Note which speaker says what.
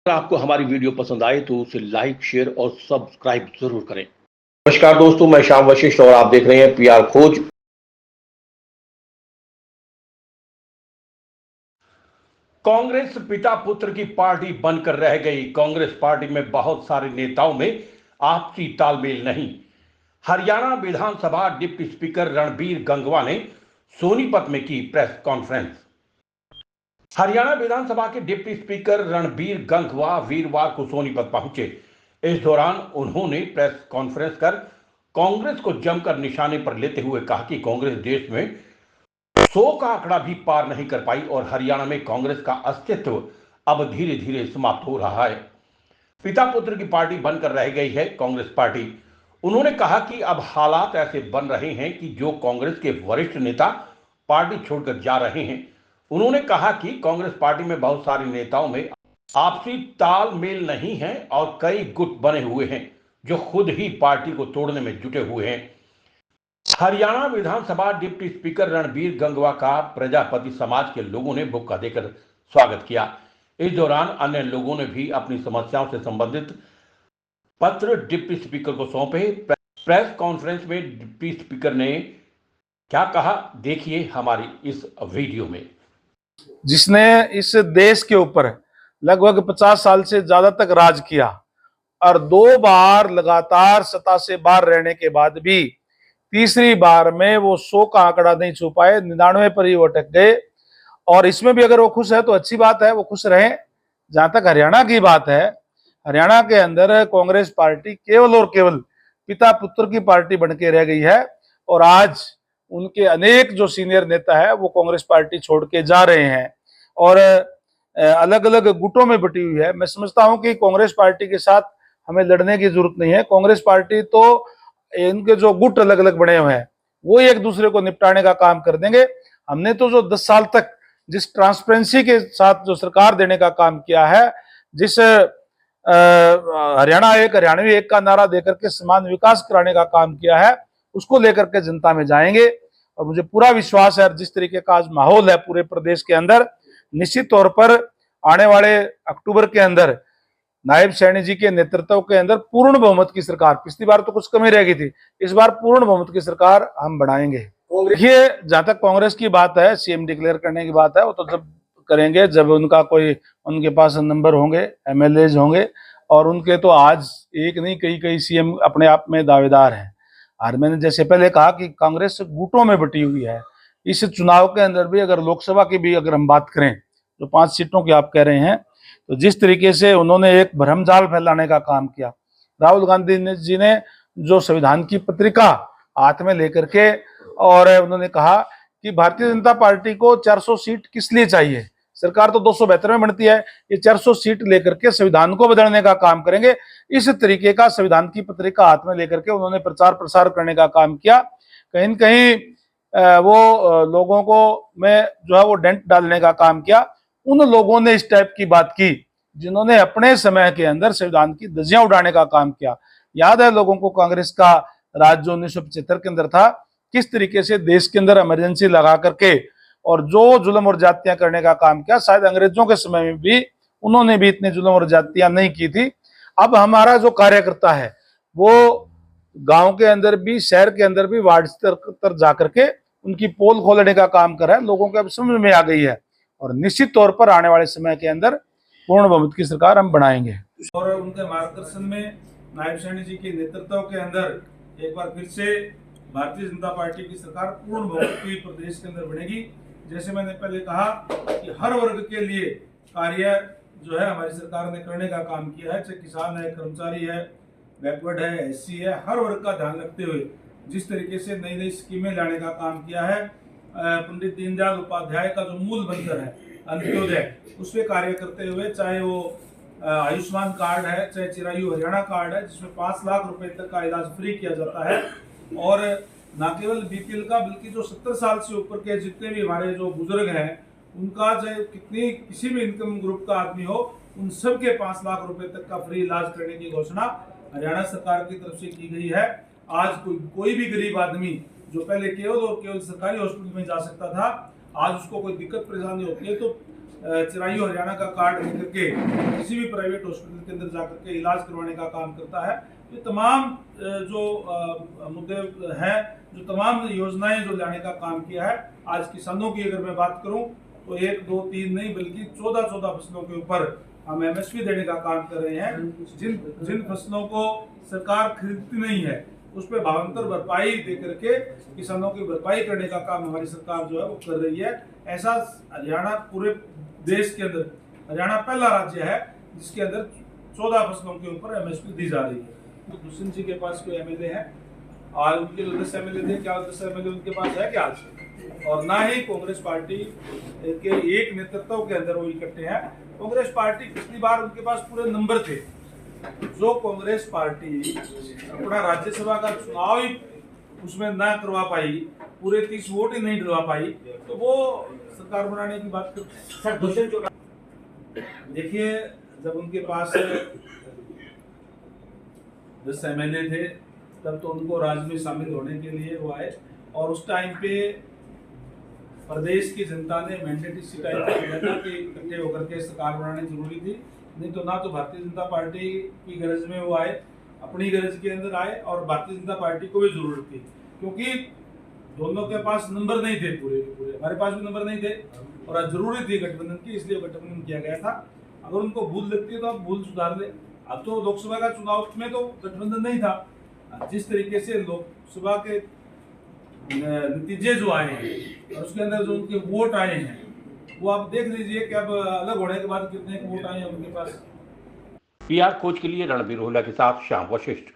Speaker 1: अगर आपको हमारी वीडियो पसंद आए तो उसे लाइक, शेयर और सब्सक्राइब जरूर करें। नमस्कार दोस्तों, मैं श्याम वशिष्ठ और आप देख रहे हैं पीआर खोज। कांग्रेस पिता पुत्र की पार्टी बनकर रह गई। कांग्रेस पार्टी में बहुत सारे नेताओं में आपसी तालमेल नहीं। हरियाणा विधानसभा डिप्टी स्पीकर रणबीर गंगवा ने सोनीपत में की प्रेस कॉन्फ्रेंस। हरियाणा विधानसभा के डिप्टी स्पीकर रणबीर गंगवा वीरवार को सोनीपत पहुंचे। इस दौरान उन्होंने प्रेस कॉन्फ्रेंस कर कांग्रेस को जमकर निशाने पर लेते हुए कहा कि कांग्रेस देश में 100 का आंकड़ा भी पार नहीं कर पाई और हरियाणा में कांग्रेस का अस्तित्व अब धीरे धीरे समाप्त हो रहा है। पिता पुत्र की पार्टी बनकर रह गई है कांग्रेस पार्टी। उन्होंने कहा कि अब हालात ऐसे बन रहे हैं कि जो कांग्रेस के वरिष्ठ नेता पार्टी छोड़कर जा रहे हैं। उन्होंने कहा कि कांग्रेस पार्टी में बहुत सारे नेताओं में आपसी तालमेल नहीं है और कई गुट बने हुए हैं जो खुद ही पार्टी को तोड़ने में जुटे हुए हैं। हरियाणा विधानसभा डिप्टी स्पीकर रणबीर गंगवा का प्रजापति समाज के लोगों ने बुक्का देकर स्वागत किया। इस दौरान अन्य लोगों ने भी अपनी समस्याओं से संबंधित पत्र डिप्टी स्पीकर को सौंपे। प्रेस कॉन्फ्रेंस में डिप्टी स्पीकर ने क्या कहा, देखिए हमारी इस वीडियो में।
Speaker 2: जिसने इस देश के ऊपर लगभग 50 साल से ज्यादा तक राज किया और 2 बार लगातार सत्ता से बाहर रहने के बाद भी तीसरी बार में वो 100 का आंकड़ा नहीं छू पाए, 99 पर ही वो अटक गए। और इसमें भी अगर वो खुश है तो अच्छी बात है, वो खुश रहे। जहां तक हरियाणा की बात है, हरियाणा के अंदर कांग्रेस पार्टी केवल और केवल पिता पुत्र की पार्टी बन के रह गई है और आज उनके अनेक जो सीनियर नेता है वो कांग्रेस पार्टी छोड़ के जा रहे हैं और अलग अलग गुटों में बटी हुई है। मैं समझता हूं कि कांग्रेस पार्टी के साथ हमें लड़ने की जरूरत नहीं है। कांग्रेस पार्टी तो इनके जो गुट अलग अलग बने हुए हैं वो एक दूसरे को निपटाने का काम कर देंगे। हमने तो जो 10 साल तक जिस ट्रांसपेरेंसी के साथ जो सरकार देने का काम किया है, जिस हरियाणा एक हरियाणवी एक का नारा देकर के समान विकास कराने का काम किया है, उसको लेकर के जनता में जाएंगे। और मुझे पूरा विश्वास है जिस तरीके का आज माहौल है पूरे प्रदेश के अंदर, निश्चित तौर पर आने वाले अक्टूबर के अंदर नायब सैनी जी के नेतृत्व के अंदर पूर्ण बहुमत की सरकार, पिछली बार तो कुछ कमी रह गई थी, इस बार पूर्ण बहुमत की सरकार हम बनाएंगे। देखिए, जहां तक कांग्रेस की बात है, सीएम डिक्लेयर करने की बात है, वो तो जब करेंगे जब उनका कोई उनके पास नंबर होंगे, एमएलएज होंगे। और उनके तो आज एक नहीं कई कई सीएम अपने आप में दावेदार हैं। और मैंने जैसे पहले कहा कि कांग्रेस गुटों में बटी हुई है। इस चुनाव के अंदर भी अगर लोकसभा की भी अगर हम बात करें, जो 5 सीटों की आप कह रहे हैं, तो जिस तरीके से उन्होंने एक भ्रमजाल फैलाने का काम किया, राहुल गांधी जी ने जो संविधान की पत्रिका हाथ में लेकर के और उन्होंने कहा कि भारतीय जनता पार्टी को 400 सीट किस लिए चाहिए, सरकार तो 272 में बनती है, ये 400 सीट लेकर के संविधान को बदलने का काम करेंगे। इस तरीके का संविधान की पत्रिका हाथ में लेकर के उन्होंने प्रचार प्रसार करने का काम किया। कहीं न कहीं वो लोगों को में जो है वो डेंट डालने का काम किया। उन लोगों ने इस टाइप की बात की जिन्होंने अपने समय के अंदर संविधान की धज्जियां उड़ाने का काम किया। याद है लोगों को कांग्रेस का राज जो 1975 के अंदर था, किस तरीके से देश के अंदर इमरजेंसी लगा करके और जो जुल्म और जातियां करने का काम किया। शायद अंग्रेजों के समय में भी उन्होंने भी इतने जुल्म और जातियां नहीं की थी। अब हमारा जो कार्यकर्ता है वो गांव के अंदर भी, शहर के अंदर भी, वार्ड स्तर तक जाकर के उनकी पोल खोलने का काम कर रहा है। लोगों को अब समझ में आ गई है और निश्चित तौर पर आने वाले समय के अंदर पूर्ण बहुमत की सरकार हम बनाएंगे। और उनके मार्गदर्शन में नायब सैनी जी के नेतृत्व के अंदर एक बार फिर से भारतीय जनता पार्टी की सरकार पूर्ण बहुमत की प्रदेश के अंदर बनेगी। जैसे मैंने पहले कहा कि हर वर्ग के लिए कार्य जो है हमारी सरकार ने करने का काम किया है, चाहे किसान है, कर्मचारी है, बैकवर्ड है, एससी है, हर वर्ग का ध्यान रखते हुए जिस तरीके से नई नई स्कीमें लाने का काम किया है। पंडित दीनदयाल उपाध्याय का जो मूल मंत्र है अंत्योदय, उस पर कार्य करते हुए, चाहे वो आयुष्मान कार्ड है, चाहे चिरायु हरियाणा कार्ड है जिसमें 5 लाख रुपए तक का इलाज फ्री किया जाता है। और न केवल बीपीएल का बल्कि जो 70 साल से ऊपर के जितने भी हमारे जो बुजुर्ग हैं उनका, चाहे कितनी किसी भी इनकम ग्रुप का आदमी हो, उन सब के 5 लाख रुपए तक का फ्री इलाज करने की घोषणा हरियाणा सरकार की तरफ से की गई है। आज कोई भी गरीब आदमी जो पहले केवल और केवल सरकारी हॉस्पिटल में जा सकता था, आज उसको कोई दिक्कत परेशानी होती है तो चिरायु हरियाणा का कार्ड लेकर के किसी भी प्राइवेट हॉस्पिटल के अंदर जाकर के इलाज करवाने का काम करता है। ये तमाम जो मुद्दे हैं, जो तमाम योजनाएं जो लाने का काम किया है। आज किसानों की अगर मैं बात करूं तो 1, 2, 3 नहीं बल्कि 14 फसलों के ऊपर हम MSP देने का काम कर रहे हैं। जिन फसलों को सरकार खरीदती नहीं है उस पर भावांतर भरपाई दे करके किसानों की भरपाई करने का काम हमारी सरकार जो है वो कर रही है। ऐसा हरियाणा पूरे देश के अंदर हरियाणा पहला राज्य है जिसके अंदर 14 फसलों के ऊपर MSP दी जा रही है। तो दुष्यंत जी के पास कोई MLA है और उनके 10 MLA थे, क्या 10 MLA उनके पास है क्या आज? और ना ही कांग्रेस पार्टी के एक नेतृत्व के अंदर वो इकट्ठे हैं। कांग्रेस पार्टी पिछली बार उनके पास पूरे नंबर थे। जो कांग्रेस पार्टी अपना राज्यसभा का चुनाव ही उसमें ना करवा पाई, पूरे 30 वोट ही नहीं दिलवा पाई, तो वो सरकार बनाने की बात करते हैं।
Speaker 3: सर दुष्यंत
Speaker 2: देखिए, जब उनके पास 10 MLA थे तब तो उनको राज्य में शामिल होने के लिए वो आए और उस टाइम पे प्रदेश की जनता ने मैंडेट इसी टाइप पे दिया था कि इकट्ठे होकर के सरकार बनानी जरूरी थी। नहीं तो ना तो भारतीय जनता पार्टी की गरज में वो आए, अपनी गरज के अंदर आए और भारतीय जनता पार्टी को भी जरूरत थी क्योंकि दोनों के पास नंबर नहीं थे पूरे के पूरे। हमारे पास भी नंबर नहीं थे और आज जरूरी थी गठबंधन की, इसलिए गठबंधन किया गया था। अगर उनको भूल लगती है तो आप भूल सुधार ले। अब तो लोकसभा का चुनाव में तो गठबंधन नहीं था। जिस तरीके से लोकसभा के नतीजे जो आए हैं और उसके अंदर जो उनके वोट आए हैं वो आप देख लीजिए कि अब अलग होने के बाद कितने वोट आए हैं उनके पास।
Speaker 1: PR खोज के लिए रणबीर हुल्ला के साथ श्याम वशिष्ठ।